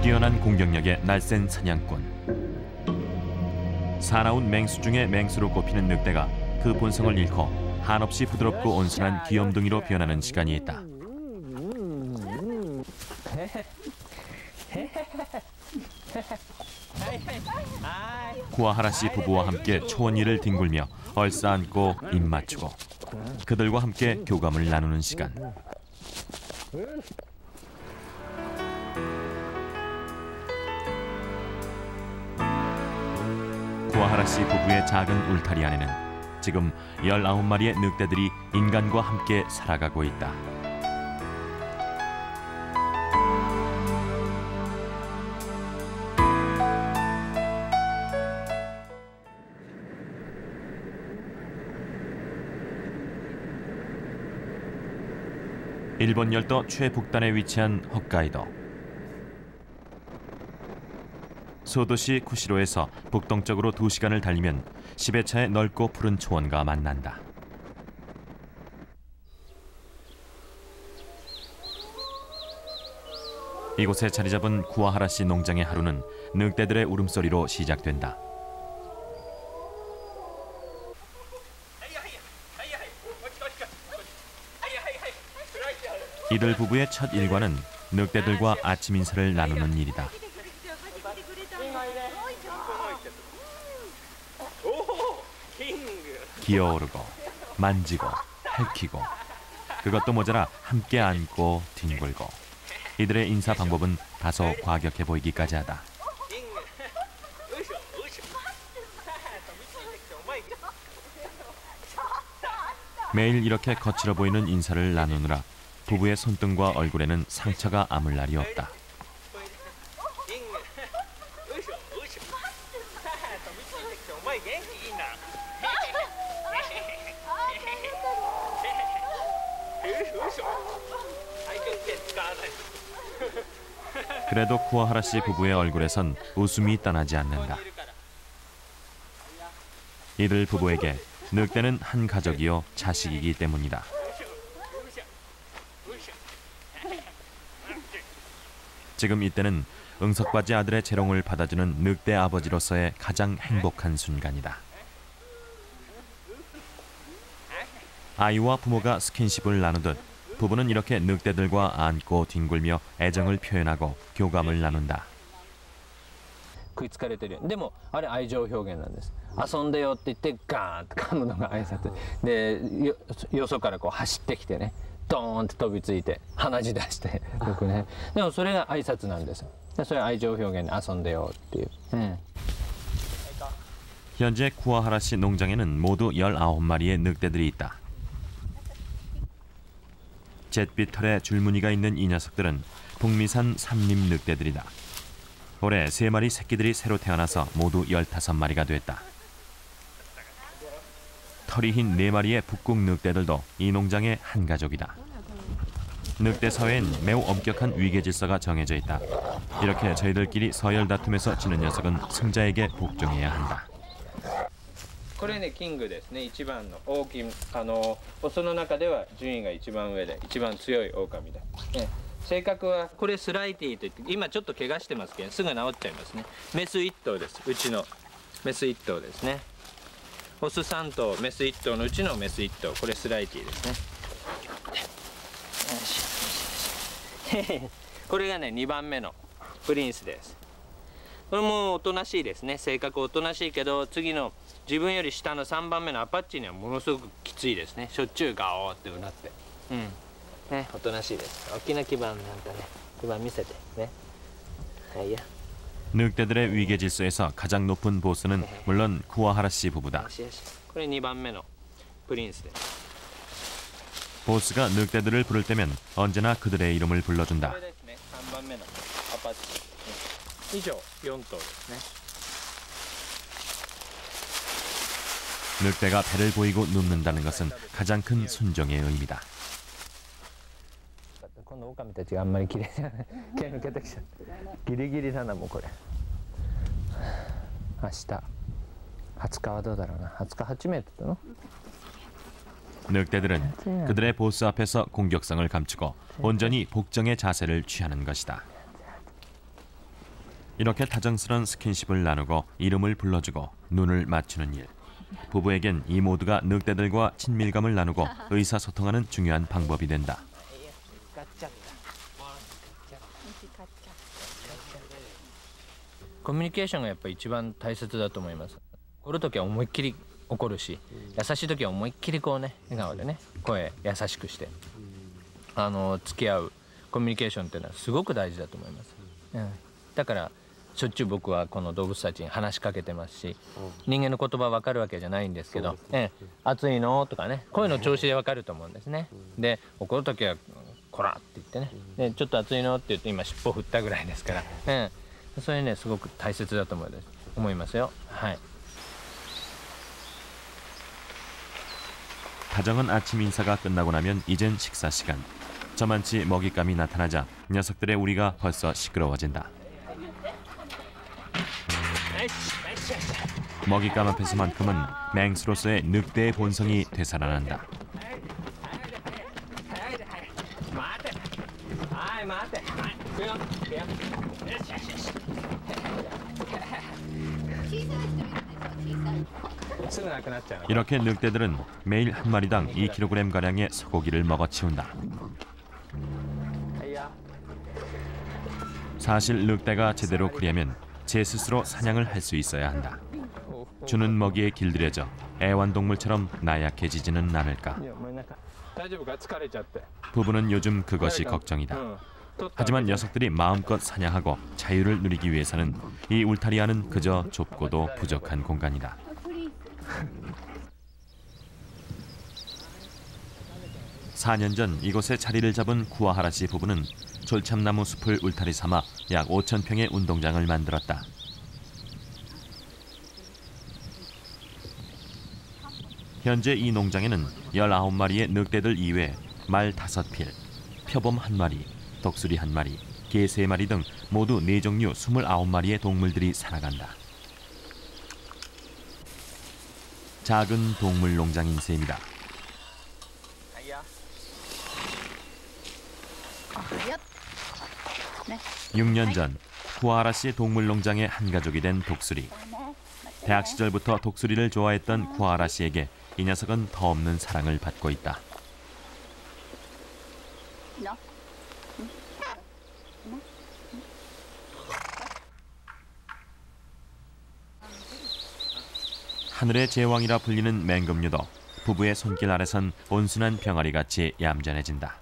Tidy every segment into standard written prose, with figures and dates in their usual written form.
뛰어난 공격력의 날쌘 사냥꾼. 사나운 맹수 중에 맹수로 꼽히는 늑대가 그 본성을 잃고 한없이 부드럽고 온순한 귀염둥이로 변하는 시간이 있다. 쿠와하라 씨 부부와 함께 초원위를 뒹굴며 얼싸안고 입 맞추고 그들과 함께 교감을 나누는 시간. 쿠와하라 씨 부부의 작은 울타리 안에는 지금 19마리의 늑대들이 인간과 함께 살아가고 있다. 일본 열도 최북단에 위치한 홋카이도. 소도시 쿠시로에서 북동쪽으로 2시간을 달리면 시베차의 넓고 푸른 초원과 만난다. 이곳에 자리 잡은 쿠와하라 씨 농장의 하루는 늑대들의 울음소리로 시작된다. 이들 부부의 첫 일과는 늑대들과 아침 인사를 나누는 일이다. 기어오르고 만지고 핥히고 그것도 모자라 함께 안고 뒹굴고 이들의 인사 방법은 다소 과격해 보이기까지 하다. 매일 이렇게 거칠어 보이는 인사를 나누느라 부부의 손등과 얼굴에는 상처가 아물 날이 없다. 그래도 쿠와하라 씨 부부의 얼굴에선 웃음이 떠나지 않는다. 이들 부부에게 늑대는 한 가족이요 자식이기 때문이다. 지금 이때는 응석바지 아들의 재롱을 받아주는 늑대 아버지로서의 가장 행복한 순간이다. 아이와 부모가 스킨십을 나누듯 부부는 이렇게 늑대들과 안고 뒹굴며 애정을 표현하고 교감을 나눈다. 食いつかれてる。でもあれ愛情表現なんです。遊んでよって言ってガーンって噛むのが挨拶で、よそからこう走ってきてね、ドーンって飛びついて鼻血出してよくね。でもそれが挨拶なんです。それは愛情表現で遊んでよっていう。현재 쿠와하라 씨 농장에는 모두 19마리의 늑대들이 있다. 잿빛 털에 줄무늬가 있는 이 녀석들은 북미산 삼림 늑대들이다. 올해 3마리 새끼들이 새로 태어나서 모두 15마리가 됐다. 털이 흰 4마리의 북극 늑대들도 이 농장의 한 가족이다. 늑대 사회엔 매우 엄격한 위계 질서가 정해져 있다. 이렇게 저희들끼리 서열 다툼에서 지는 녀석은 승자에게 복종해야 한다. これねキングですね。一番の大きいオスの中では順位が一番上で一番強い狼だ。性格はこれスライティといって今ちょっと怪我してますけどすぐ治っちゃいますね。メス1頭です。うちのメス1頭ですね。オス3頭メス1頭のうちのメス1頭これスライティですね。これがね2番目のプリンスです。これもおとなしいですね。性格おとなしいけど次の自分より下の3番目のアパッチにはものすごくきついですね。しょっちゅうガオーってうなって。ね、おとなしいです。大きな基盤なんかね、基盤見せてね。はいや。 늑대들의 위계 질서에서 가장 높은 보스는 물론 쿠와하라 씨 부부다. これ2番目のプリンスです。 보스가 늑대들을 부를 때면 언제나 그들의 이름을 불러준다. これですね。3番目のアパッチ。以上4頭ですね。 늑대가 배를 보이고 눕는다는 것은 가장 큰 순종의 의미다. この狼たちがあんまり綺麗じゃない。毛抜けてきちゃった。ギリギリだなもうこれ。明日20日はどうだろうな。20日8メートルの 늑대들은 그들의 보스 앞에서 공격성을 감추고 온전히 복종의 자세를 취하는 것이다. 이렇게 다정스런 스킨십을 나누고 이름을 불러주고 눈을 맞추는 일. 부부에겐 이 모두가 늑대들과 친밀감을 나누고 의사소통하는 중요한 방법이 된다. コミュニケーションがやっぱ一番大切だと思います。怒るときは思いっきり怒るし、優しいときは思いっきりこうね、笑顔でね、声優しくして付き合うコミュニケーションっていうのはすごく大事だと思います。だからしょっちゅう僕はこの動物たちに話しかけてますし、人間の言葉わかるわけじゃないんですけど、暑いのとかね、声の調子でわかると思うんですね。で、怒るときはこらって言ってね、でちょっと暑いのって言って今尻尾振ったぐらいですから、それねすごく大切だと思いますよ。はい。 다정한 아침 인사가 끝나고 나면 이젠 식사 시간. 저만치 먹잇감이 나타나자 녀석들의 우리가 벌써 시끄러워진다. 먹잇감 앞에서만큼은 맹수로서의 늑대의 본성이 되살아난다. 이렇게 늑대들은 매일 한 마리당 2kg가량의 소고기를 먹어치운다. 사실 늑대가 제대로 크려면 제 스스로 사냥을 할 수 있어야 한다. 주는 먹이에 길들여져 애완동물처럼 나약해지지는 않을까. 부부는 요즘 그것이 걱정이다. 하지만 녀석들이 마음껏 사냥하고 자유를 누리기 위해서는 이 울타리안은 그저 좁고도 부족한 공간이다. (4년) 전 이곳에 자리를 잡은 쿠와하라 씨 부부는 졸참나무 숲을 울타리 삼아 약 5,000평의 운동장을 만들었다. 현재 이 농장에는 19마리의 늑대들 이외 말 5필, 표범 1마리, 독수리 1마리, 개 3마리 등 모두 4종류 29마리의 동물들이 살아간다. 작은 동물 농장인 셈이다. 6년 전 쿠와하라 씨 동물 농장의 한 가족이 된 독수리. 대학 시절부터 독수리를 좋아했던 쿠와하라 씨에게 이 녀석은 더 없는 사랑을 받고 있다. 하늘의 제왕이라 불리는 맹금류도 부부의 손길 아래선 온순한 병아리같이 얌전해진다.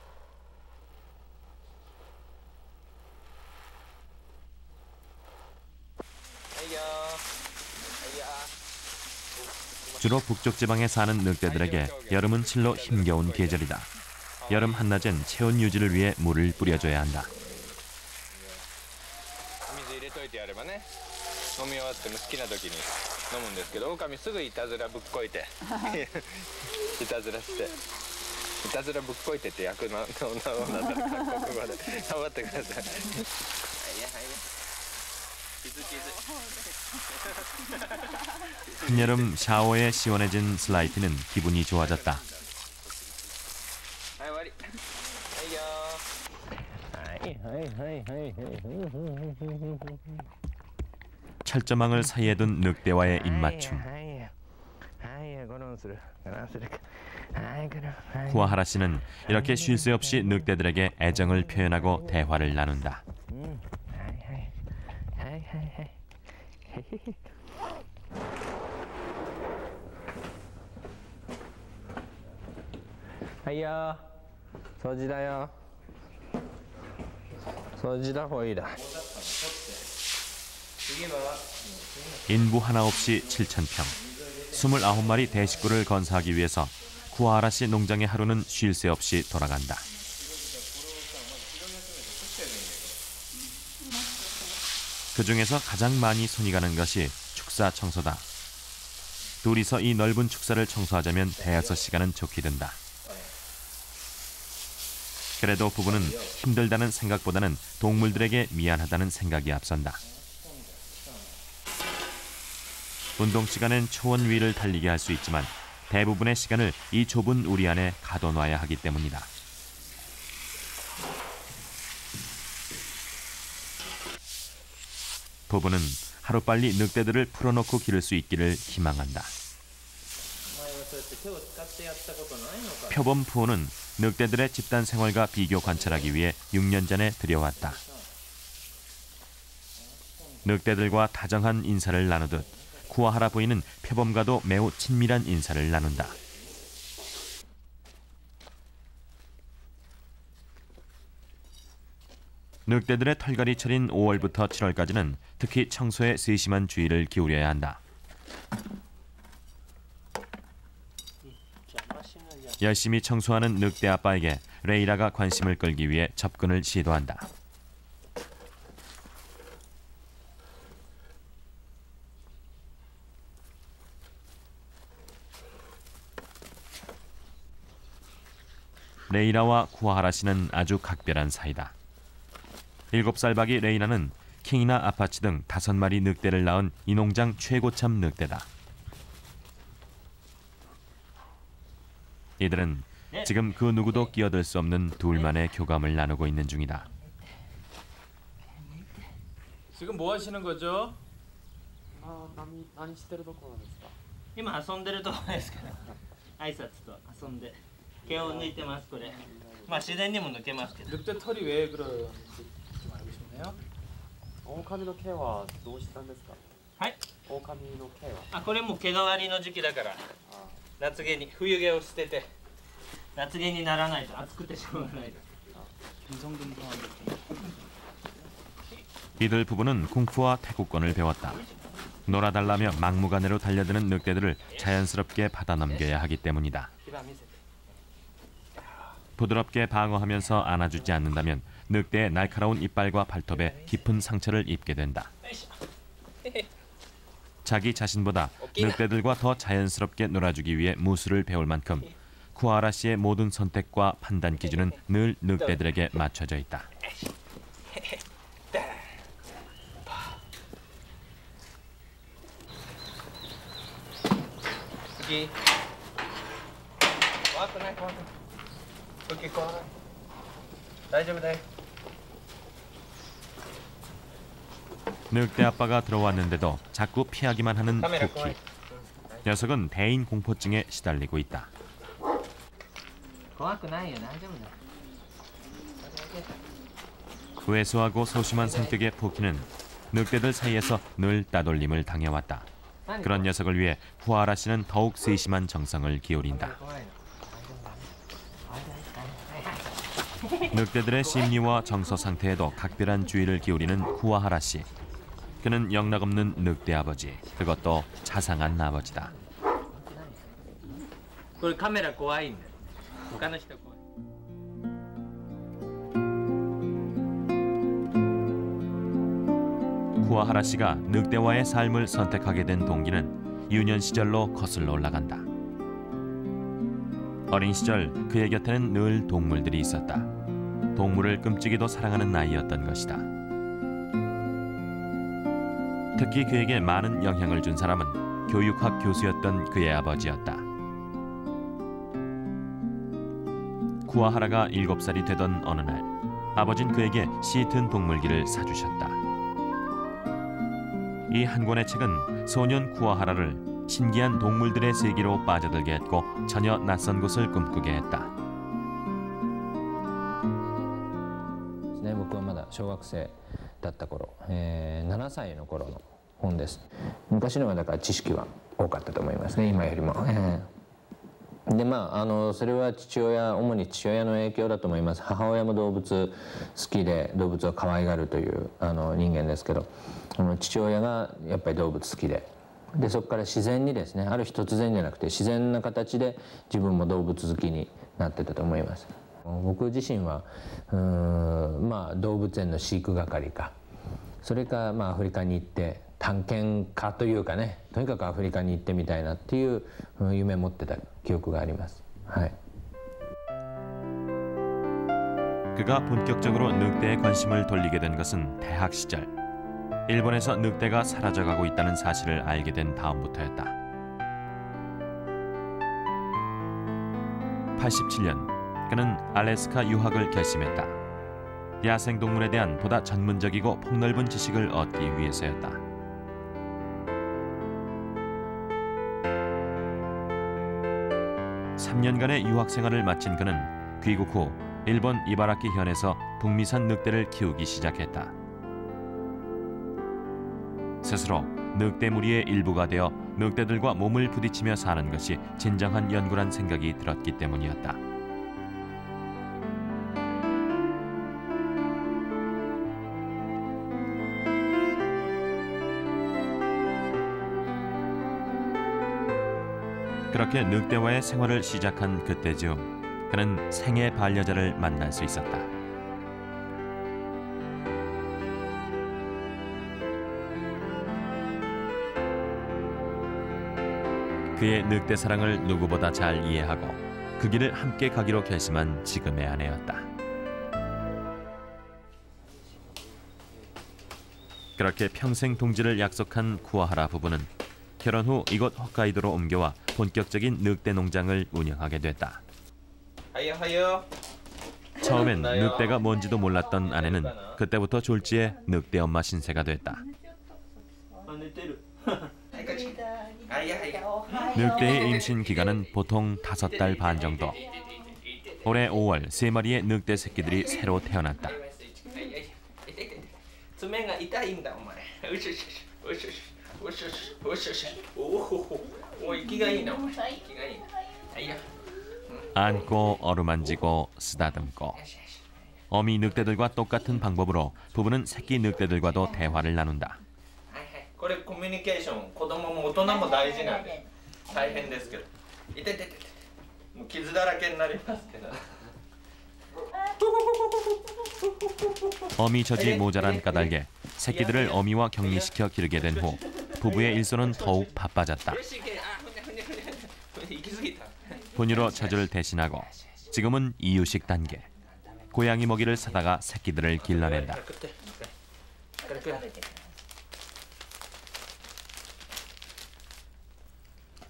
주로 북쪽 지방에 사는 늑대들에게 여름은 실로 힘겨운 계절이다. 여름 한낮엔 체온 유지를 위해 물을 뿌려줘야 한다. 飲み終わっても好きな時に飲むんですけど、狼すぐいたずらぶっこいていたずらしていたずらぶっこいてって役の女だったら韓国語で頑張ってください。한여름 샤워에 시원해진 슬라이티는 기분이 좋아졌다. 철조망을 사이에 둔 늑대와의 입맞춤. 쿠와하라 씨는 이렇게 쉴 새 없이 늑대들에게 애정을 표현하고 대화를 나눈다. 하이야, 소지다요. 소지다 호이다. 인부 하나 없이 7,000평, 29마리 대식구를 건사하기 위해서 쿠와하라 씨 농장의 하루는 쉴 새 없이 돌아간다. 그 중에서 가장 많이 손이 가는 것이 축사 청소다. 둘이서 이 넓은 축사를 청소하자면 5-6시간은 좋게 든다. 그래도 부부는 힘들다는 생각보다는 동물들에게 미안하다는 생각이 앞선다. 운동 시간엔 초원 위를 달리게 할 수 있지만 대부분의 시간을 이 좁은 우리 안에 가둬놔야 하기 때문이다. 부부는 하루빨리 늑대들을 풀어놓고 기를 수 있기를 희망한다. 표범 부호는 늑대들의 집단 생활과 비교 관찰하기 위해 6년 전에 들여왔다. 늑대들과 다정한 인사를 나누듯 쿠와하라 부인은 표범과도 매우 친밀한 인사를 나눈다. 늑대들의 털갈이철인 5월부터 7월까지는 특히 청소에 세심한 주의를 기울여야 한다. 열심히 청소하는 늑대 아빠에게 레이라가 관심을 끌기 위해 접근을 시도한다. 레이라와 쿠와하라 씨는 아주 각별한 사이다. 7살 박이 레이라는 킹이나 아파치 등 5마리 늑대를 낳은 이 농장 최고참 늑대다. 이들은 지금 그 누구도 끼어들 수 없는 둘만의 교감을 나누고 있는 중이다. 지금 뭐 하시는 거죠? 何してるところですか？今遊んでるところですから挨拶と遊んで毛を抜いてますこれまあ自然にも抜けますけど 늑대 털이 왜 그러는지 좀 알고 싶네요. 狼の毛はどうしたんですか？はい狼の毛はあこれも毛変わりの時期だから夏毛に冬毛を捨てて夏毛にならないと暑くてしょうがない 이들 부부는 쿵푸와 태국권을 배웠다. 놀아달라며 막무가내로 달려드는 늑대들을 자연스럽게 받아 넘겨야 하기 때문이다. 부드럽게 방어하면서 안아주지 않는다면 늑대의 날카로운 이빨과 발톱에 깊은 상처를 입게 된다. 자기 자신보다 늑대들과 더 자연스럽게 놀아주기 위해 무술을 배울 만큼 쿠아라 씨의 모든 선택과 판단 기준은 늘 늑대들에게 맞춰져 있다. 늑대 아빠가 들어왔는데도 자꾸 피하기만 하는 쿠키. 녀석은 대인 공포증에 시달리고 있다. 怖くないよ大丈夫だ 왜소하고 소심한 성격의 포키는 늑대들 사이에서 늘 따돌림을 당해왔다. 그런 녀석을 위해 쿠아라 씨는 더욱 세심한 정성을 기울인다. 늑대들의 심리와 정서 상태에도 각별한 주의를 기울이는 쿠아하라 씨. 그는 영락없는 늑대 아버지, 그것도 자상한 아버지다. これカメラ怖いんだよ他の人怖い 쿠아하라 씨가 늑대와의 삶을 선택하게 된 동기는 유년 시절로 거슬러 올라간다. 어린 시절 그의 곁에는 늘 동물들이 있었다. 동물을 끔찍이도 사랑하는 아이였던 것이다. 특히 그에게 많은 영향을 준 사람은 교육학 교수였던 그의 아버지였다. 쿠아하라가 7살이 되던 어느 날 아버진 그에게 시튼 동물기를 사주셨다. 이 한 권의 책은 소년 쿠아하라를 신기한 동물들의 세계로 빠져들게 했고 전혀 낯선 곳을 꿈꾸게 했다. 僕はまだ小学生だった頃、7歳の頃の本です。昔のはだから知識は多かったと思いますね、今よりも。でそれは主に父親の影響だと思います。母親も動物好きで動物を可愛がるという人間ですけど、父親がやっぱり動物好きで、そこから自然にですね、ある日突然じゃなくて自然な形で自分も動物好きになってたと思います。僕自身は動物園の飼育係か、それかアフリカに行って探検家というかね、とにかくアフリカに行ってみたいなっていう夢を持ってた記憶があります。はい。 그가 본격적으로 늑대에 관심을 돌리게 된 것은 대학 시절. 일본에서 늑대가 사라져가고 있다는 사실을 알게 된 다음부터였다. 87년 그는 알래스카 유학을 결심했다. 야생동물에 대한 보다 전문적이고 폭넓은 지식을 얻기 위해서였다. (3년간의) 유학 생활을 마친 그는 귀국 후 일본 이바라키 현에서 북미산 늑대를 키우기 시작했다. 스스로 늑대 무리의 일부가 되어 늑대들과 몸을 부딪히며 사는 것이 진정한 연구란 생각이 들었기 때문이었다. 그렇게 늑대와의 생활을 시작한 그때쯤 그는 생애 반려자를 만날 수 있었다. 그의 늑대 사랑을 누구보다 잘 이해하고 그 길을 함께 가기로 결심한 지금의 아내였다. 그렇게 평생 동지를 약속한 쿠와하라 부부는 결혼 후 이곳 홋카이도로 옮겨와 본격적인 늑대 농장을 운영하게 됐다. 처음엔 늑대가 뭔지도 몰랐던 아내는 그때부터 졸지에 늑대 엄마 신세가 됐다. 늑대의 임신 기간은 보통 5달 반 정도. 올해 5월 3마리의 늑대 새끼들이 새로 태어났다. 안고 어루만지고 쓰다듬고 어미 늑대들과 똑같은 방법으로 부부는 새끼 늑대들과도 대화를 나눈다. これコミュニケーション子供も大人も大事なんで大変ですけどいててててもう傷だらけになりますけど 어미젖이 모자란 까닭에 새끼들을 어미와 격리시켜 기르게 된 후 부부의 일손은 더욱 바빠졌다. 분유로 젖을 대신하고 지금은 이유식 단계. 고양이 먹이를 사다가 새끼들을 길러낸다.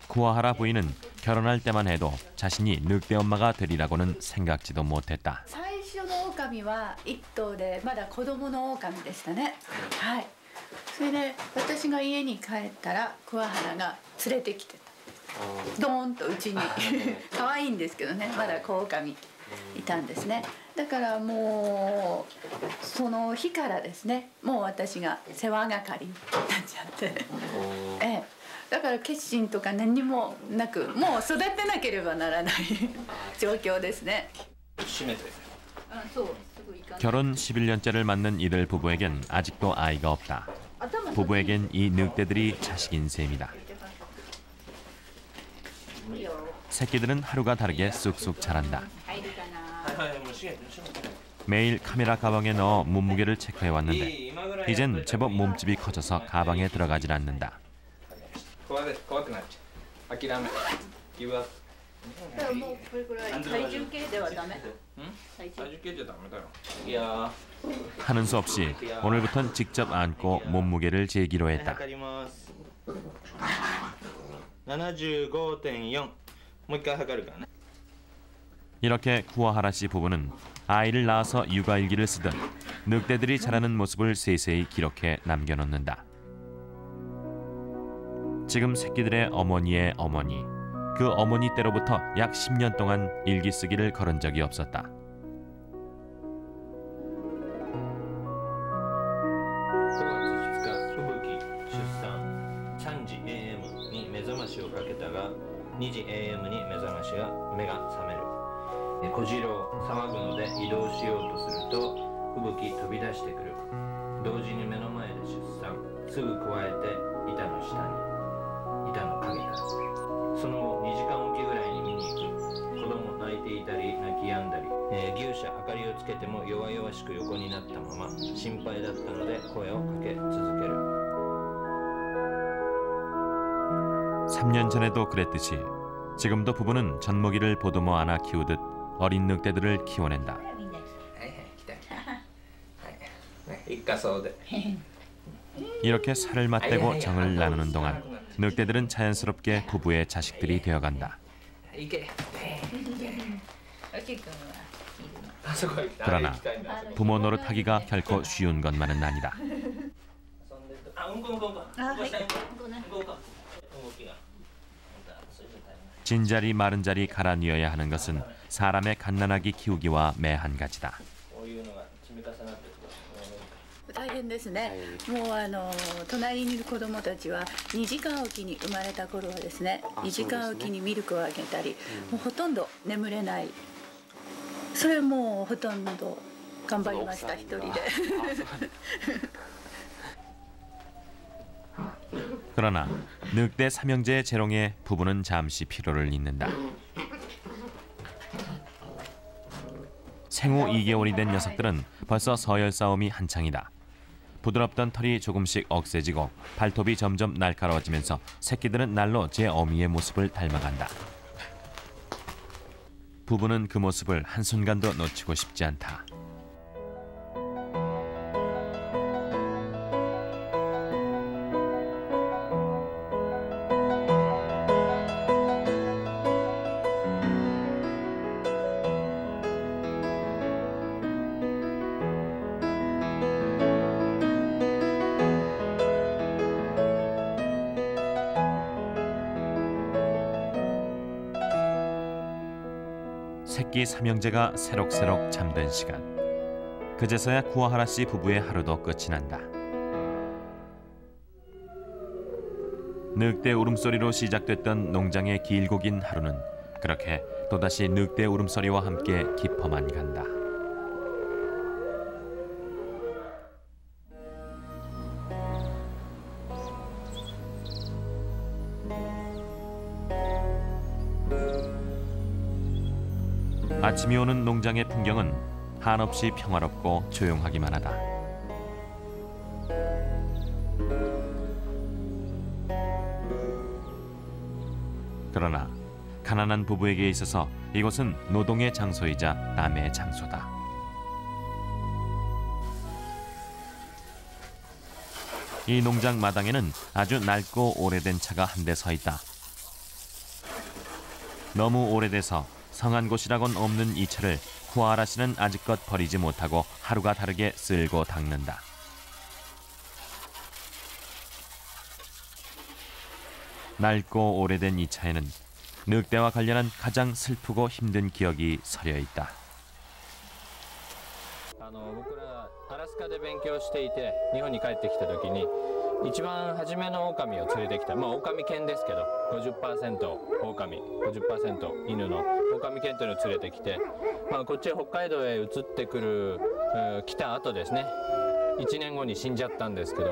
쿠와하라 부인은 결혼할 때만 해도 자신이 늑대 엄마가 되리라고는 생각지도 못했다. 最初の狼は1頭でまだ子供の狼でしたね。はい。それで私が家に帰ったら桑原が連れてきてた。ドーンとうちに可愛いんですけどね、まだ子狼いたんですね。だからもうその日からですね、もう私が世話係になっちゃって、ええ。だから決心とか何もなく、もう育てなければならない状況ですね。 결혼 11년째를 맞는 이들 부부에겐 아직도 아이가 없다. 부부에겐 이 늑대들이 자식인 셈이다. 새끼들은 하루가 다르게 쑥쑥 자란다. 매일 카메라 가방에 넣어 몸무게를 체크해왔는데 이젠 제법 몸집이 커져서 가방에 들어가질 않는다. 怖くなっちゃう諦めギブアップもうこれぐらい体重計ではダメ。体重計じゃダメだよいや 하는 수 없이 오늘부턴 직접 안고 몸무게를 재기로 했다. 測ります 75.4 もう一回測るからね 이렇게 쿠와하라 씨 부부는 아이를 낳아서 육아일기를 쓰듯 늑대들이 자라는 모습을 세세히 기록해 남겨놓는다. 지금 새끼들의 어머니의 어머니, 그 어머니 때로부터 약 10년 동안 일기 쓰기를 걸은 적이 없었다. 2時 AM に目覚ましが目が覚める小次郎騒ぐので移動しようとすると吹雪飛び出してくる同時に目の前で出産すぐ加えて板の下に板の陰からその後2時間おきぐらいに見に行く子供泣いていたり泣き止んだり、牛舎明かりをつけても弱々しく横になったまま心配だったので声をかけ続ける 3년 전에도 그랬듯이 지금도 부부는 젖먹이를 보듬어 안아 키우듯 어린 늑대들을 키워낸다. 一家そうで 이렇게 살을 맞대고 정을 나누는 동안 늑대들은 자연스럽게 부부의 자식들이 되어간다. 그러나 부모 노릇하기가 결코 쉬운 것만은 아니다. 진자리 마른 자리 갈아 뉘어야 하는 것은 사람의 갓난아기 키우기와 매한 가지다. 大変ですね。もう隣にいる子供たちは2時間おきに生まれた頃はですね、2時間おきにミルクをあげたり、もうほとんど眠れない。それもうほとんど頑張りました一人で。 그러나 늑대 삼형제의 재롱에 부부는 잠시 피로를 잇는다. 생후 2개월이 된 녀석들은 벌써 서열 싸움이 한창이다. 부드럽던 털이 조금씩 억세지고 발톱이 점점 날카로워지면서 새끼들은 날로 제 어미의 모습을 닮아간다. 부부는 그 모습을 한순간도 놓치고 싶지 않다. 새끼 삼형제가 새록새록 잠든 시간. 그제서야 쿠와하라 씨 부부의 하루도 끝이 난다. 늑대 울음소리로 시작됐던 농장의 길고 긴 하루는 그렇게 또다시 늑대 울음소리와 함께 깊어만 간다. 아침이 오는 농장의 풍경은 한없이 평화롭고 조용하기만 하다. 그러나 가난한 부부에게 있어서 이곳은 노동의 장소이자 남의 장소다. 이 농장 마당에는 아주 낡고 오래된 차가 한 대 서 있다. 너무 오래돼서 성한 곳이라곤 없는 이 차를 쿠와하라 씨는 아직껏 버리지 못하고 하루가 다르게 쓸고 닦는다. 낡고 오래된 이 차에는 늑대와 관련한 가장 슬프고 힘든 기억이 서려 있다. 僕らアラスカで勉強していて日本に帰ってきた時に一番初めの狼を連れてきた、まあ狼犬ですけど 50% 狼 50% 犬の狼犬というのを連れてきて、まあ、こっちへ北海道へ移ってくる、来た後ですね1年後に死んじゃったんですけど、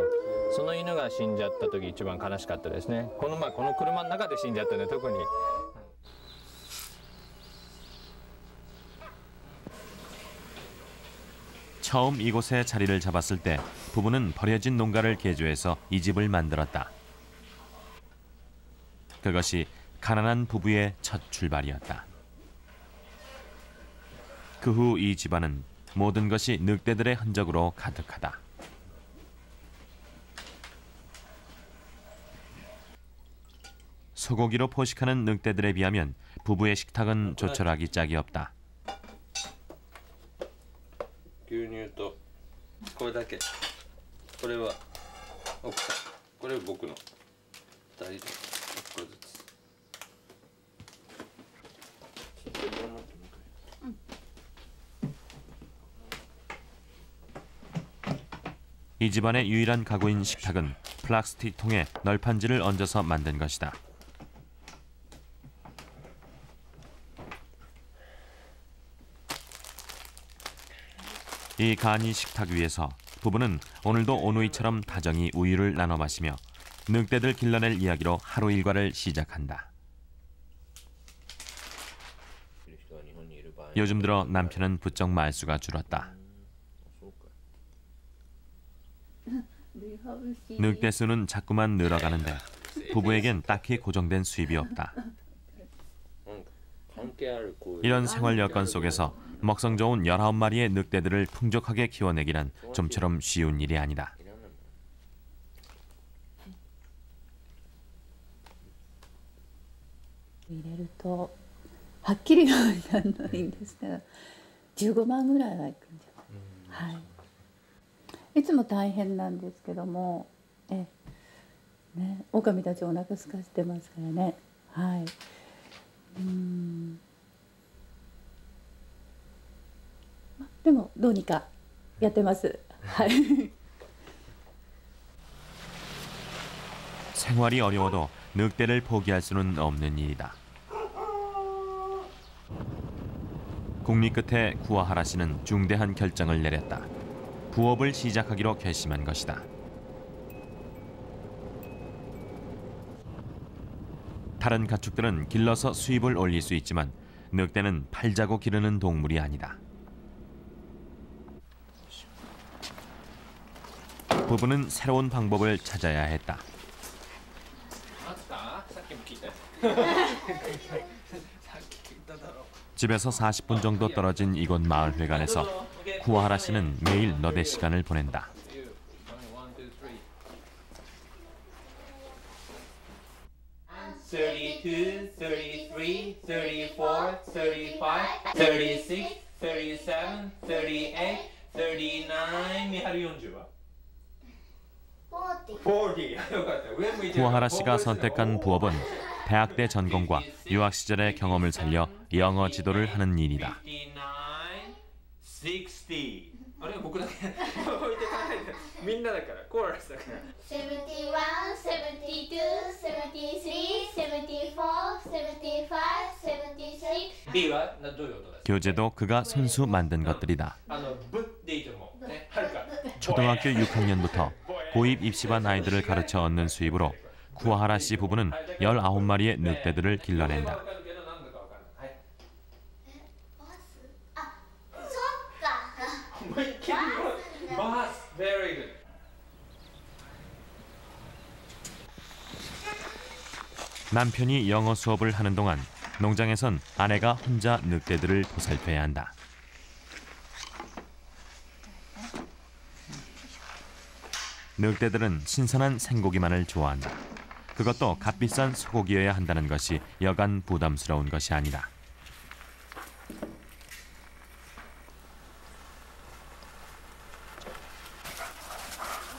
その犬が死んじゃった時一番悲しかったですね。この車の中で死んじゃったね特に。 처음 이곳에 자리를 잡았을 때 부부는 버려진 농가를 개조해서 이 집을 만들었다. 그것이 가난한 부부의 첫 출발이었다. 그 후 이 집안은 모든 것이 늑대들의 흔적으로 가득하다. 소고기로 포식하는 늑대들에 비하면 부부의 식탁은 조촐하기 짝이 없다. 牛乳とこれだけ。これは奥さん、これ僕の2人で1個ずつ。 이 집안의 유일한 가구인 식탁은 플라스틱 통에 널판지를 얹어서 만든 것이다. 이 간이 식탁 위에서 부부는 오늘도 오누이처럼 다정히 우유를 나눠 마시며 늑대들 길러낼 이야기로 하루 일과를 시작한다. 요즘 들어 남편은 부쩍 말수가 줄었다. 늑대 수는 자꾸만 늘어가는데 부부에겐 딱히 고정된 수입이 없다. 이런 생활 여건 속에서 먹성 좋은 19마리의 늑대들을 풍족하게 키워내기란 좀처럼 쉬운 일이 아니다. はっきりはないんですけど、15万ぐらいは行くんじゃない。はい。いつも大変なんですけども、ね、狼たちお腹空かせてますからね。はい。でもどうにかやってます。はい。 생활이 어려워도 늑대를 포기할 수는 없는 일이다. 국리 끝에 구아하라 씨는 중대한 결정을 내렸다. 부업을 시작하기로 결심한 것이다. 다른 가축들은 길러서 수입을 올릴 수 있지만 늑대는 팔자고 기르는 동물이 아니다. 부부는 새로운 방법을 찾아야 했다. 집에서 40분 정도 떨어진 이곳 마을회관에서 구아하라 씨는 매일 너댓 시간을 보낸다. 구아하라 씨가 선택한 부업은 대학때 전공과 유학 시절의 경험을 살려 영어 지도를 하는 일이다. みんなだからコーラスだから。71, 72, 73, 74, 75, 76. Bはどういう音だ。 교재도 그가 손수 만든 것들이다. ブでいいと思う。ね、はるか。 초등학교 6학년부터 고입 입시반 아이들을 가르쳐 얻는 수입으로 구아하라 씨 부부는 19마리의 늑대들을 길러낸다. バース、very good. 남편이 영어 수업을 하는 동안 농장에선 아내가 혼자 늑대들을 보살펴야 한다. 늑대들은 신선한 생고기만을 좋아한다. 그것도 값비싼 소고기여야 한다는 것이 여간 부담스러운 것이 아니다.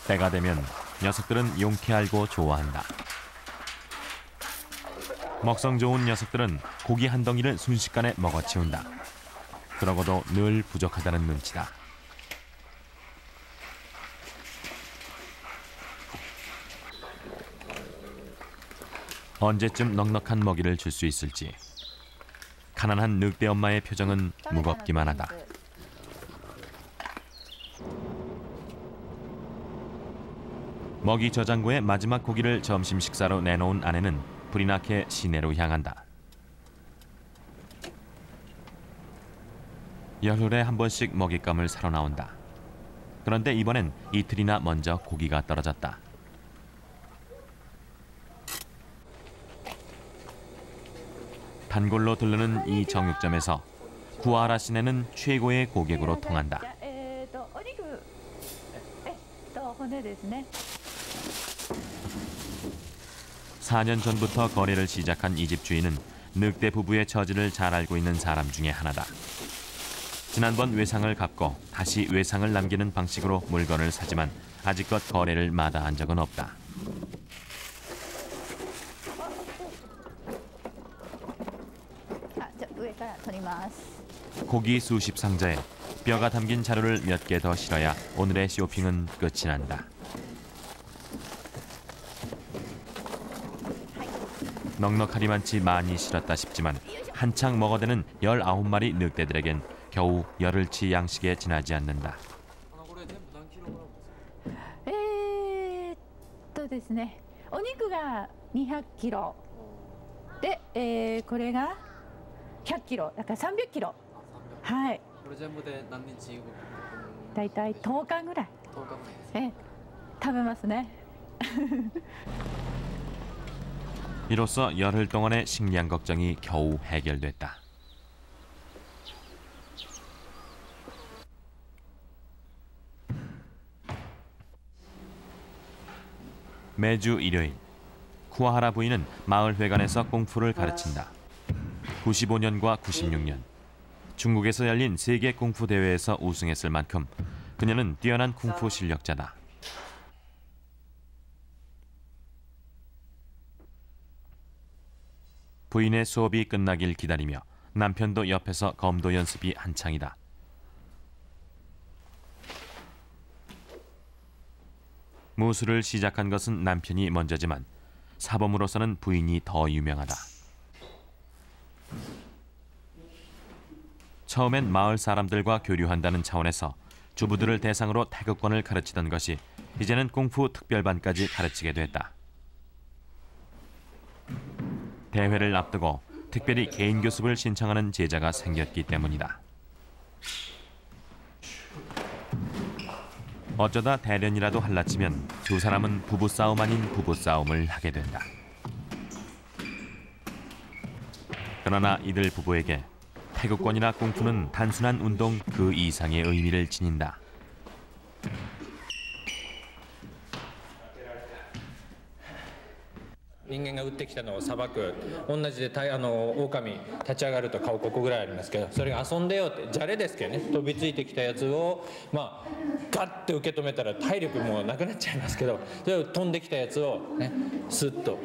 때가 되면 녀석들은 용케알고 좋아한다. 먹성 좋은 녀석들은 고기 한 덩이를 순식간에 먹어치운다. 그러고도 늘 부족하다는 눈치다. 언제쯤 넉넉한 먹이를 줄 수 있을지. 가난한 늑대 엄마의 표정은 무겁기만 하다. 먹이 저장고에 마지막 고기를 점심 식사로 내놓은 아내는 불이 나게 시내로 향한다. 열흘에 한 번씩 먹잇감을 사러 나온다. 그런데 이번엔 이틀이나 먼저 고기가 떨어졌다. 단골로 들르는 이 정육점에서 구아하라 씨네는 최고의 고객으로 통한다. 4년 전부터 거래를 시작한 이 집 주인은 늑대 부부의 처지를 잘 알고 있는 사람 중에 하나다. 지난번 외상을 갚고 다시 외상을 남기는 방식으로 물건을 사지만 아직껏 거래를 마다한 적은 없다. 고기 수십 상자에 뼈가 담긴 자루를 몇 개 더 실어야 오늘의 쇼핑은 끝이 난다. 넉넉하리만치 많이 실었다 싶지만 한창 먹어대는 19마리 늑대들에겐 겨우 열흘치 양식에 지나지 않는다. ですね、お肉が200キロで、これが100キロだから300キロ。はい。これ全部で何日？だいたい10日ぐらい。10日ぐらいです。食べますね。 이로써 열흘 동안의 식량 걱정이 겨우 해결됐다. 매주 일요일, 구아하라 부인은 마을 회관에서 꽁푸를 가르친다. 95년과 96년 중국에서 열린 세계 쿵푸 대회에서 우승했을 만큼 그녀는 뛰어난 쿵푸 실력자다. 부인의 수업이 끝나길 기다리며 남편도 옆에서 검도 연습이 한창이다. 무술을 시작한 것은 남편이 먼저지만 사범으로서는 부인이 더 유명하다. 처음엔 마을 사람들과 교류한다는 차원에서 주부들을 대상으로 태극권을 가르치던 것이 이제는 쿵푸 특별반까지 가르치게 됐다. 대회를 앞두고 특별히 개인 교습을 신청하는 제자가 생겼기 때문이다. 어쩌다 대련이라도 할라치면 두 사람은 부부싸움 아닌 부부싸움을 하게 된다. 그러나 이들 부부에게 태극권이나 쿵푸는 단순한 운동 그 이상의 의미를 지닌다. 人間が撃ってきたのをさばく同じで狼立ち上がると顔ここぐらいありますけど、それが遊んでよってじゃれですけどね、飛びついてきたやつをガッて受け止めたら体力もうなくなっちゃいますけど、それを飛んできたやつをねスッと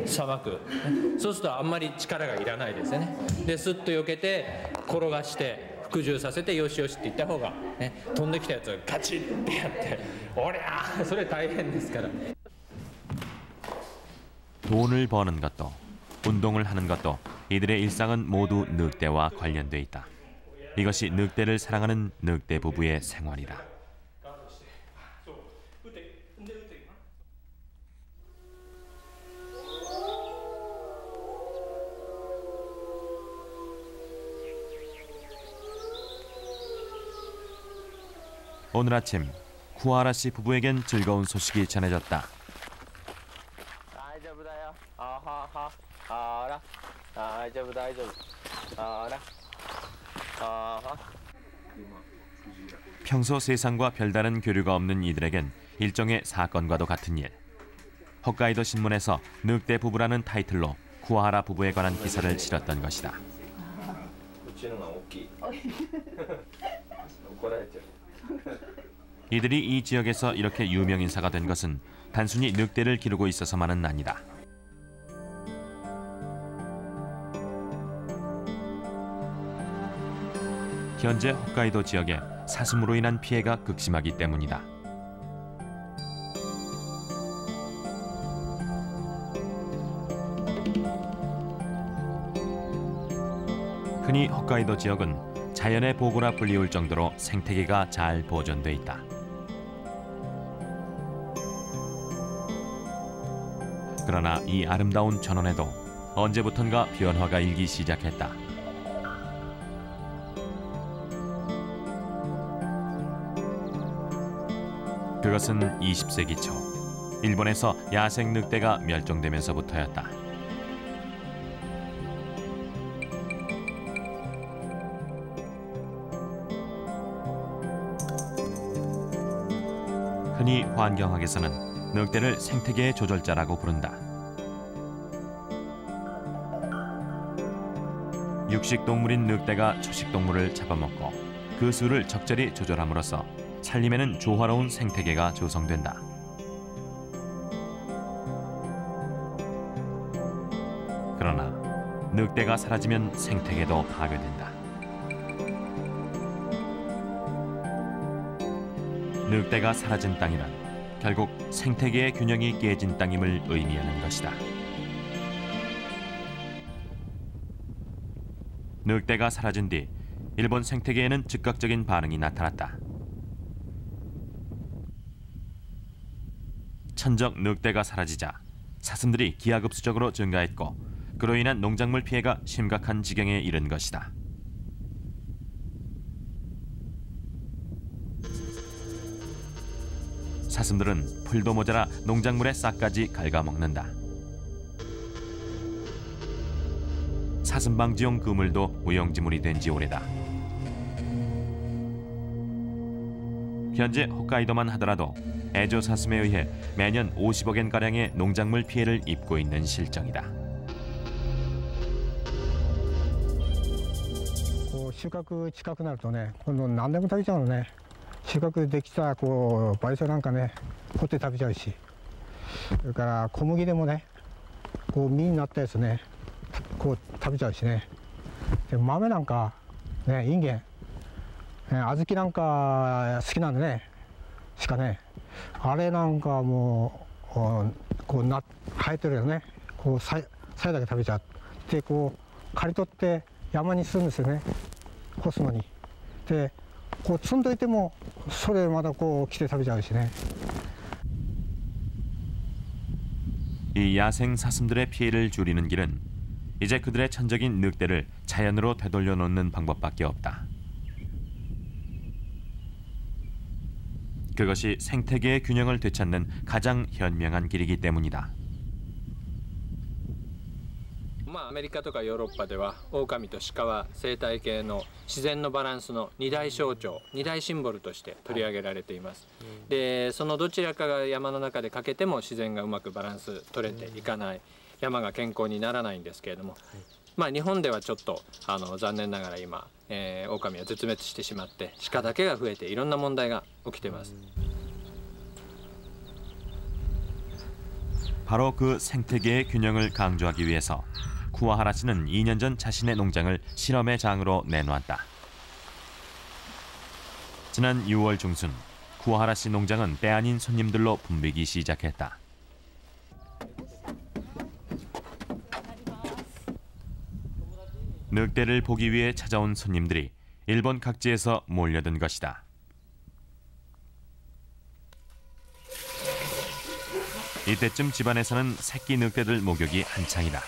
さばく、そうするとあんまり力がいらないですよね。でスッと避けて転がして服従させてよしよしって言った方がね、飛んできたやつをガチッてやっておりゃーそれ大変ですから。 돈을 버는 것도 운동을 하는 것도 이들의 일상은 모두 늑대와 관련돼 있다. 이것이 늑대를 사랑하는 늑대 부부의 생활이다. 오늘 아침 쿠아라 씨 부부에겐 즐거운 소식이 전해졌다. 평소 세상과 별다른 교류가 없는 이들에겐 일종의 사건과도 같은 일. 홋카이도 신문에서 늑대 부부라는 타이틀로 쿠아하라 부부에 관한 기사를 실었던 것이다. 이들이 이 지역에서 이렇게 유명 인사가 된 것은 단순히 늑대를 기르고 있어서만은 아니다. 현재 홋카이도 지역에 사슴으로 인한 피해가 극심하기 때문이다. 흔히 홋카이도 지역은 자연의 보고라 불리울 정도로 생태계가 잘 보존돼 있다. 그러나 이 아름다운 전원에도 언제부턴가 변화가 일기 시작했다. 그것은 20세기 초 일본에서 야생 늑대가 멸종되면서부터였다. 흔히 환경학에서는 늑대를 생태계의 조절자라고 부른다. 육식동물인 늑대가 초식동물을 잡아먹고 그 수를 적절히 조절함으로써 산림에는 조화로운 생태계가 조성된다. 그러나 늑대가 사라지면 생태계도 파괴된다. 늑대가 사라진 땅이란 결국 생태계의 균형이 깨진 땅임을 의미하는 것이다. 늑대가 사라진 뒤 일본 생태계에는 즉각적인 반응이 나타났다. 천적 늑대가 사라지자 사슴들이 기하급수적으로 증가했고 그로 인한 농작물 피해가 심각한 지경에 이른 것이다. 사슴들은 풀도 모자라 농작물의 싹까지 갉아먹는다. 사슴방지용 그물도 무용지물이 된 지 오래다. 현재 홋카이도만 하더라도 애조 사슴에 의해 매년 50억엔가량의 농작물 피해를 입고 있는 실정이다. 収穫近くなるとね、今度何でも食べちゃうのね。収穫できたこう倍噌なんかね、こうやって食べちゃうし、それから小麦でもね、こう実になったやつね、こう食べちゃうしね。で豆なんかね、インゲン、小豆なんか好きなんでね、鹿ね、あれなんかもうこう生えてるよね、こうさやだけ食べちゃってこう刈り取って山にするんですよね、干すのに。でこう積んどいてもそれまたこう来て食べちゃうしね。 이 야생 사슴들의 피해를 줄이는 길은 이제 그들의 천적인 늑대를 자연으로 되돌려 놓는 방법밖에 없다. 그것이 생태계의 균형을 되찾는 가장 현명한 길이기 때문이다. アメリカとかヨーロッパでは狼と鹿は生態系の自然のバランスの二大象徴、二大シンボルとして取り上げられています。でそのどちらかが山の中で欠けても自然がうまくバランス取れていかない、山が健康にならないんですけれども、まあ日本ではちょっと残念ながら今、狼は絶滅してしまって鹿だけが増えていろんな問題が起きています。 바로 그 생태계의 균형을 강조하기 위해서 쿠와하라 씨는 2년 전 자신의 농장을 실험의 장으로 내놓았다. 지난 6월 중순 쿠와하라 씨 농장은 때 아닌 손님들로 붐비기 시작했다. 늑대를 보기 위해 찾아온 손님들이 일본 각지에서 몰려든 것이다. 이때쯤 집안에서는 새끼 늑대들 목욕이 한창이다.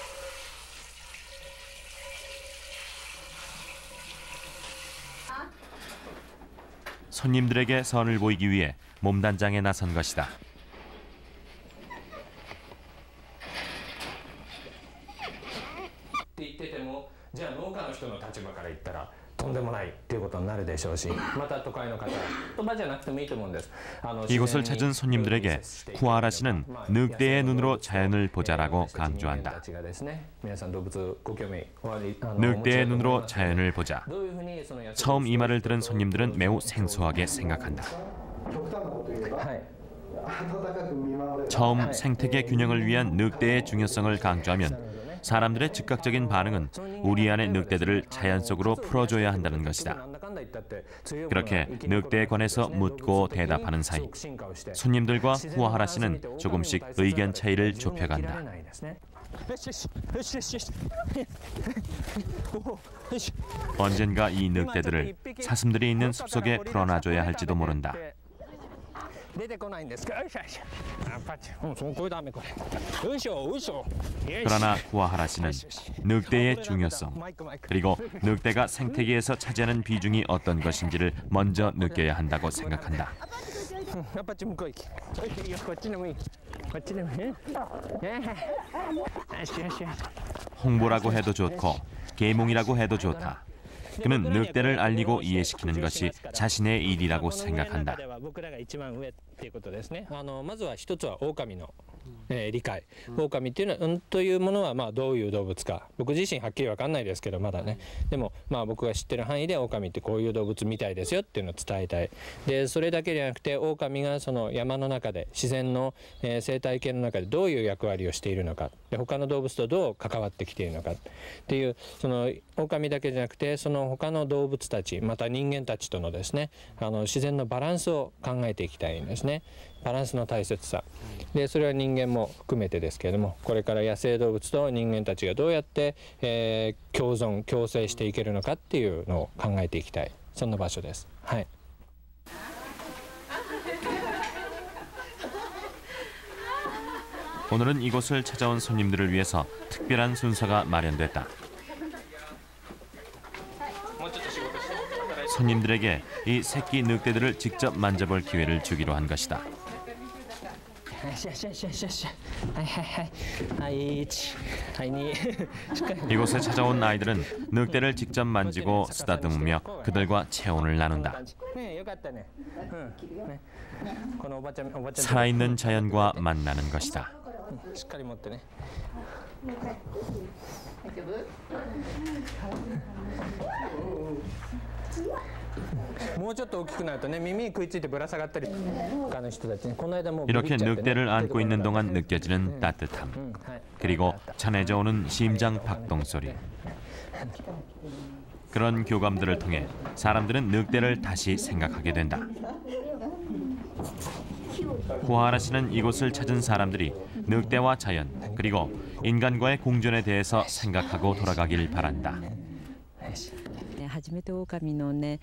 손님들에게 선을 보이기 위해 몸단장에 나선 것이다. とんでもないっていうことになるでしょうし、また都会の方、言葉じゃなくてもいいと思うんです。 이곳을 찾은 손님들에게 쿠와하라 씨는 늑대의 눈으로 자연을 보자라고 강조한다. 늑대의 눈으로 자연을 보자. 처음 이 말을 들은 손님들은 매우 생소하게 생각한다. 처음 생태계 균형을 위한 늑대의 중요성을 강조하면 사람들의 즉각적인 반응은 우리 안의 늑대들을 자연 속으로 풀어줘야 한다는 것이다. 그렇게 늑대에 관해서 묻고 대답하는 사이 손님들과 쿠와하라 씨는 조금씩 의견 차이를 좁혀간다. 언젠가 이 늑대들을 사슴들이 있는 숲속에 풀어놔줘야 할지도 모른다. 그러나 쿠와하라 씨는 늑대의 중요성 그리고 늑대가 생태계에서 차지하는 비중이 어떤 것인지를 먼저 느껴야 한다고 생각한다. 홍보라고 해도 좋고 계몽이라고 해도 좋다. 그는 늑대를 알리고 이해시키는 것이 자신의 일이라고 생각한다. まずは一つは狼の理解、狼っていうのはというものはまあどういう動物か僕自身はっきり分かんないですけどまだね、でもまあ僕が知ってる範囲で狼ってこういう動物みたいですよっていうのを伝えたい。でそれだけじゃなくて狼がその山の中で自然の生態系の中でどういう役割をしているのか、で他の動物とどう関わってきているのかっていう、その狼だけじゃなくてその他の動物たちまた人間たちとのですね自然のバランスを考えていきたいんですね。バランスの大切さで、それは人間も含めてですけれども、これから野生動物と人間たちがどうやって、共存共生していけるのかっていうのを考えていきたい、そんな場所です。はい。 오늘은 이곳을 찾아온 손님들을 위해서 특별한 순서가 마련됐다. 손님들에게 이 새끼 늑대들을 직접 만져볼 기회를 주기로 한 것이다. 이곳에 찾아온 아이들은 늑대를 직접 만지고 쓰다듬으며 그들과 체온을 나눈다. 살아있는 자연과 만나는 것이다. しっかり持ってね。大丈夫？もうちょっと大きくなるとね耳に食いついてぶら下がったり他の人たちねこの間もう 이렇게 늑대를 안고 있는 동안 느껴지는 따뜻함. 그리고 전해져 오는 심장 박동 소리. 그런 교감들을 통해 사람들은 늑대를 다시 생각하게 된다. 구하라 씨는 이곳을 찾은 사람들이 늑대와 자연 그리고 인간과의 공존에 대해서 생각하고 돌아가길 바란다. 初めて狼のね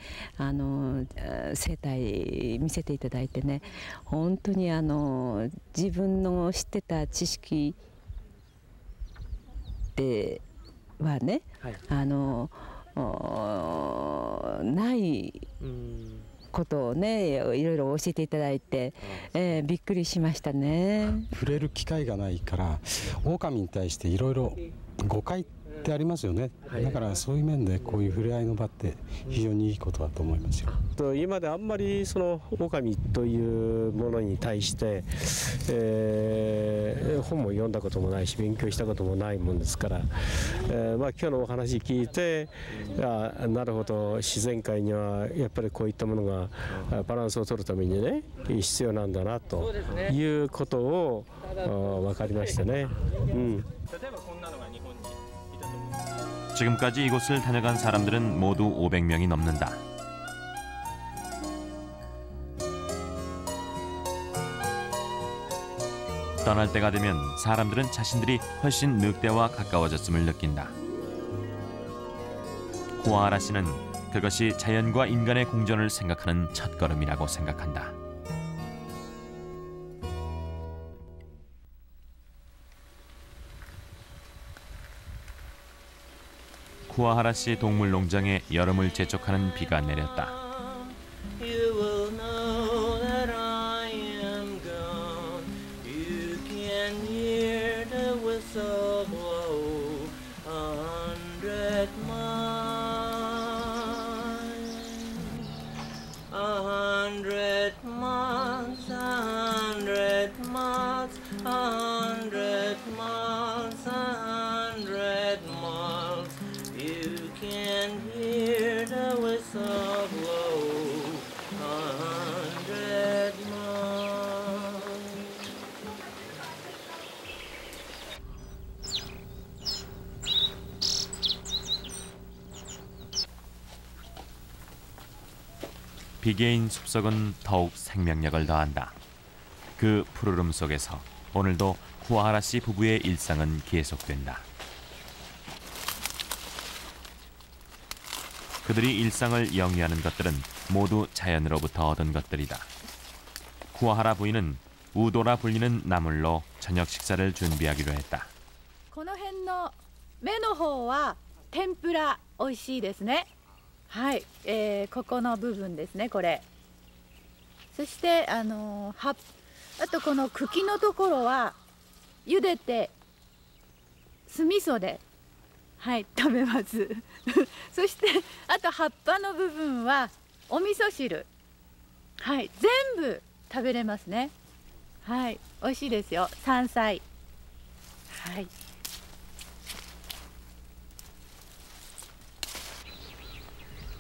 生態見せていただいてね本当に自分の知ってた知識ではね、はい、ないことをねいろいろ教えていただいて、びっくりしましたね。触れる機会がないから狼に対していろいろ誤解ってありますよね、はい、だからそういう面でこういう触れ合いの場って非常にいいことだと思いますよ。今まであんまりその狼というものに対して、本も読んだこともないし勉強したこともないもんですから、今日のお話聞いてなるほど自然界にはやっぱりこういったものがバランスを取るためにね必要なんだなということを分かりましたね。지금까지 이곳을 다녀간 사람들은 모두 500명이 넘는다. 떠날 때가 되면 사람들은 자신들이 훨씬 늑대와 가까워졌음을 느낀다. 구하라 씨는 그것이 자연과 인간의 공존을 생각하는 첫걸음이라고 생각한다. 구하라 씨 동물농장에 여름을 재촉하는 비가 내렸다. 비계인 숲속은 더욱 생명력을 더한다. 그 푸르름 속에서 오늘도 구하라 씨 부부의 일상은 계속된다. 그들이 일상을 영위하는 것들은 모두 자연으로부터 얻은 것들이다. 구하라 부인은 우도라 불리는 나물로 저녁 식사를 준비하기로 했다. この辺の目の方は天ぷら美味しいですね。はい、ここの部分ですねこれ。そしてあとこの茎のところは茹でて酢味噌ではい食べます。そしてあと葉っぱの部分はお味噌汁はい全部食べれますね。はい美味しいですよ山菜はい。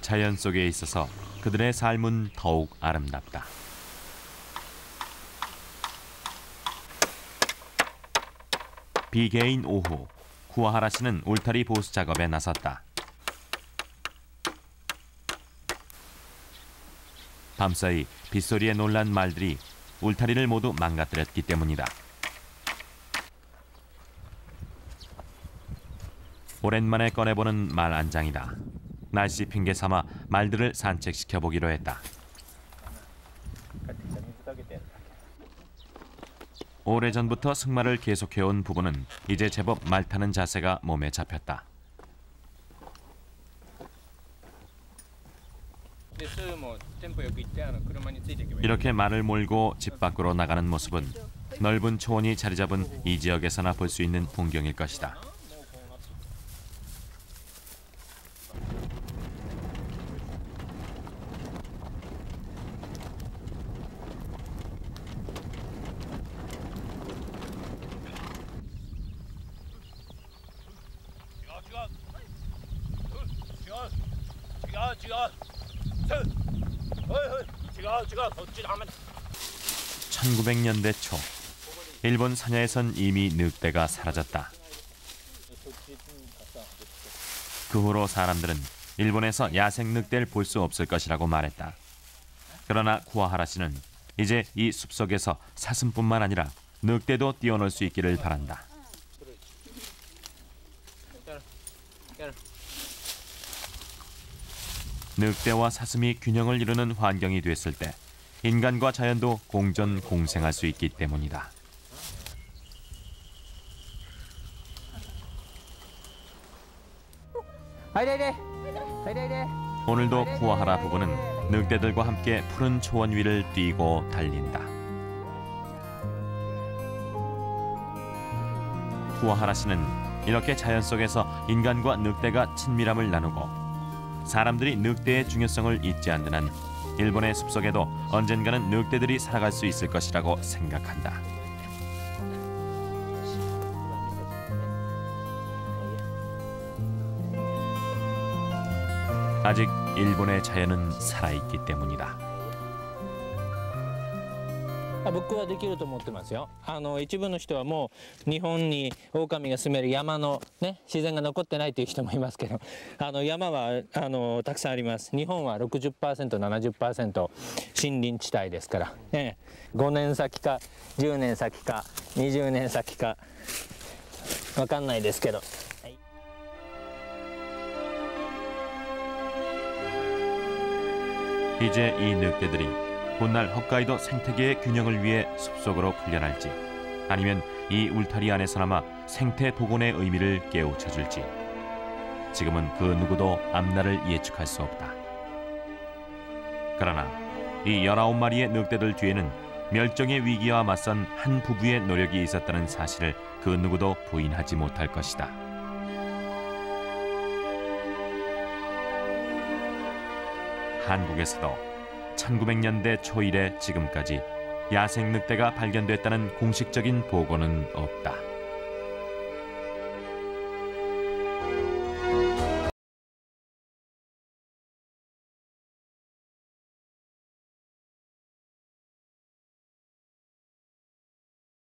자연 속에 있어서 그들의 삶은 더욱 아름답다. 비개인 오후, 구하라 씨는 울타리 보수 작업에 나섰다. 밤사이 빗소리에 놀란 말들이 울타리를 모두 망가뜨렸기 때문이다. 오랜만에 꺼내보는 말 안장이다. 날씨 핑계 삼아 말들을 산책시켜 보기로 했다. 오래전부터 승마를 계속해온 부부는 이제 제법 말 타는 자세가 몸에 잡혔다. 이렇게 말을 몰고 집 밖으로 나가는 모습은 넓은 초원이 자리 잡은 이 지역에서나 볼 수 있는 풍경일 것이다. (1900년대) 초 일본 사냐에선 이미 늑대가 사라졌다. 그 후로 사람들은 일본에서 야생 늑대를 볼 수 없을 것이라고 말했다. 그러나 쿠와하라 씨는 이제 이 숲속에서 사슴뿐만 아니라 늑대도 뛰어놀 수 있기를 바란다. 늑대와 사슴이 균형을 이루는 환경이 됐을 때 인간과 자연도 공존공생할 수 있기 때문이다. 오늘도 쿠와하라 부부는 늑대들과 함께 푸른 초원 위를 뛰고 달린다. 쿠와하라 씨는 이렇게 자연 속에서 인간과 늑대가 친밀함을 나누고 사람들이 늑대의 중요성을 잊지 않는 한 일본의 숲속에도 언젠가는 늑대들이 살아갈 수 있을 것이라고 생각한다. 아직 일본의 자연은 살아있기 때문이다. 僕はできると思ってますよ。一部の人はもう日本に狼が住める山のね自然が残ってないという人もいますけど、山はたくさんあります。日本は 60%、70% 森林地帯ですから、5年先か10年先か20年先かわかんないですけど。 이제 이 늑대들이 훗날 홋카이도 생태계의 균형을 위해 숲속으로 풀려날지 아니면 이 울타리 안에서나마 생태 복원의 의미를 깨우쳐줄지 지금은 그 누구도 앞날을 예측할 수 없다. 그러나 이 19마리의 늑대들 뒤에는 멸종의 위기와 맞선 한 부부의 노력이 있었다는 사실을 그 누구도 부인하지 못할 것이다. 한국에서도 1900년대 초 이래 지금까지 야생 늑대가 발견됐다는 공식적인 보고는 없다.